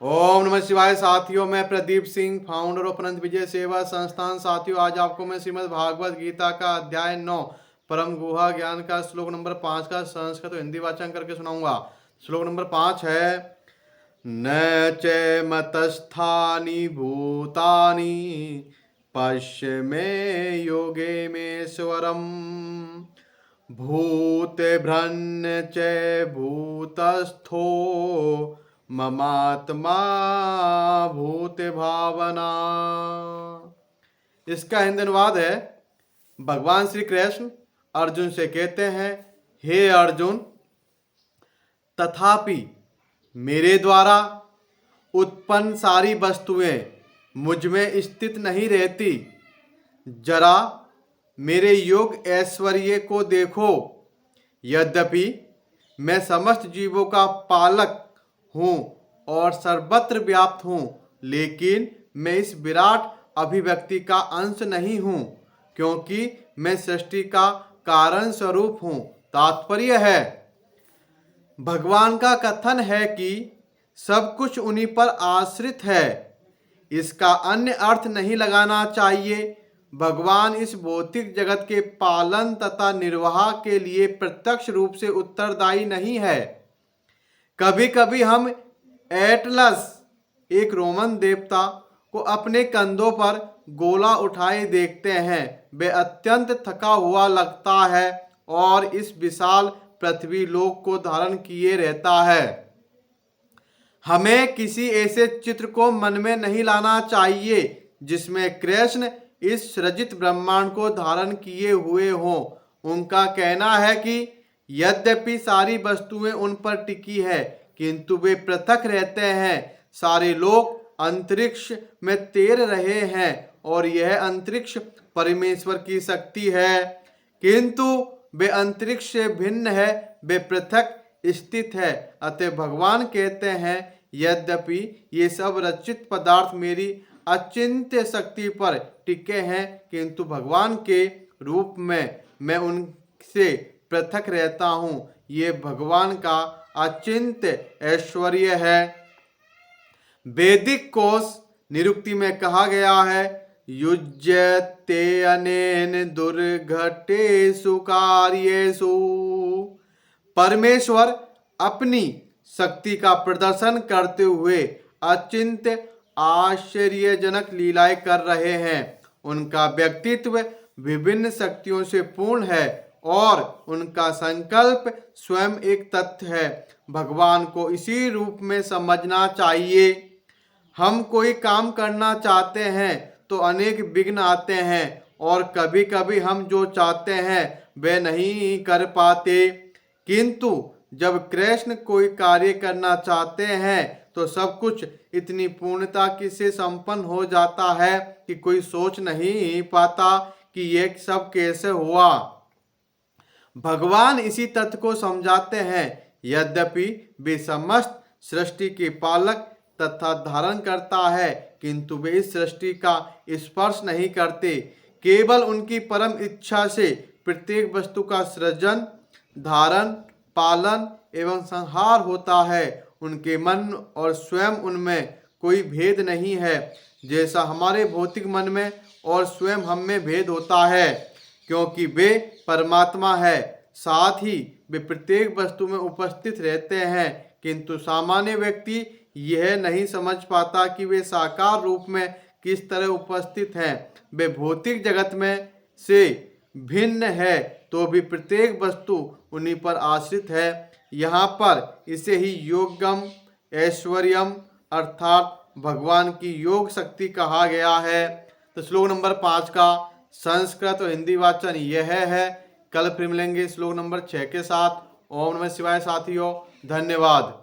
ओम नमः शिवाय साथियों, मैं प्रदीप सिंह, फाउंडर ऑफ अनंत विजय सेवा संस्थान। साथियों, आज आपको मैं श्रीमद् भागवत गीता का अध्याय 9 परम गुहा ज्ञान का श्लोक नंबर 5 का संस्कृत और हिंदी वाचन करके सुनाऊंगा। श्लोक नंबर 5 है, न च मतस्थानि भूतानि पश्य मे योगे मेश्वरम भूत भ्रन्न च भूतस्थो ममात्मा भूत भावना। इसका हिंदी अनुवाद है, भगवान श्री कृष्ण अर्जुन से कहते हैं, हे अर्जुन, तथापि मेरे द्वारा उत्पन्न सारी वस्तुएं मुझ में स्थित नहीं रहती। जरा मेरे योग ऐश्वर्य को देखो। यद्यपि मैं समस्त जीवों का पालक हूँ और सर्वत्र व्याप्त हूँ, लेकिन मैं इस विराट अभिव्यक्ति का अंश नहीं हूँ, क्योंकि मैं सृष्टि का कारण स्वरूप हूँ। तात्पर्य है, भगवान का कथन है कि सब कुछ उन्हीं पर आश्रित है। इसका अन्य अर्थ नहीं लगाना चाहिए। भगवान इस भौतिक जगत के पालन तथा निर्वाह के लिए प्रत्यक्ष रूप से उत्तरदायी नहीं है। कभी कभी हम एटलस, एक रोमन देवता, को अपने कंधों पर गोला उठाए देखते हैं। वह अत्यंत थका हुआ लगता है और इस विशाल पृथ्वी लोक को धारण किए रहता है। हमें किसी ऐसे चित्र को मन में नहीं लाना चाहिए जिसमें कृष्ण इस सृजित ब्रह्मांड को धारण किए हुए हों। उनका कहना है कि यद्यपि सारी वस्तुएं उन पर टिकी है, किंतु वे पृथक रहते हैं। सारे लोग अंतरिक्ष में तैर रहे हैं और यह अंतरिक्ष परमेश्वर की शक्ति है, किंतु वे अंतरिक्ष से भिन्न है, वे पृथक स्थित है। अतः भगवान कहते हैं, यद्यपि ये सब रचित पदार्थ मेरी अचिंत्य शक्ति पर टिके हैं, किंतु भगवान के रूप में मैं उनसे पृथक रहता हूँ। ये भगवान का अचिंत्य ऐश्वर्य है। वैदिक कोश निरुक्ति में कहा गया है, युज्यते अनेन दुर्घटेषु कार्येषु। परमेश्वर अपनी शक्ति का प्रदर्शन करते हुए अचिंत्य आश्चर्यजनक लीलाएं कर रहे हैं। उनका व्यक्तित्व विभिन्न शक्तियों से पूर्ण है और उनका संकल्प स्वयं एक तत्व है। भगवान को इसी रूप में समझना चाहिए। हम कोई काम करना चाहते हैं तो अनेक विघ्न आते हैं और कभी कभी हम जो चाहते हैं वे नहीं कर पाते, किंतु जब कृष्ण कोई कार्य करना चाहते हैं तो सब कुछ इतनी पूर्णता से संपन्न हो जाता है कि कोई सोच नहीं पाता कि यह सब कैसे हुआ। भगवान इसी तथ्य को समझाते हैं, यद्यपि वे समस्त सृष्टि के पालक तथा धारण करता है, किंतु वे इस सृष्टि का स्पर्श नहीं करते। केवल उनकी परम इच्छा से प्रत्येक वस्तु का सृजन, धारण, पालन एवं संहार होता है। उनके मन और स्वयं उनमें कोई भेद नहीं है, जैसा हमारे भौतिक मन में और स्वयं हम में भेद होता है, क्योंकि वे परमात्मा है। साथ ही वे प्रत्येक वस्तु में उपस्थित रहते हैं, किंतु सामान्य व्यक्ति यह नहीं समझ पाता कि वे साकार रूप में किस तरह उपस्थित हैं। वे भौतिक जगत में से भिन्न है तो भी प्रत्येक वस्तु उन्हीं पर आश्रित है। यहाँ पर इसे ही योगम ऐश्वर्यम अर्थात भगवान की योग शक्ति कहा गया है। तो श्लोक नंबर 5 का संस्कृत और हिंदी वाचन यह है। कल फिर मिलेंगे श्लोक नंबर 6 के साथ। ओम नमः शिवाय साथियों, धन्यवाद।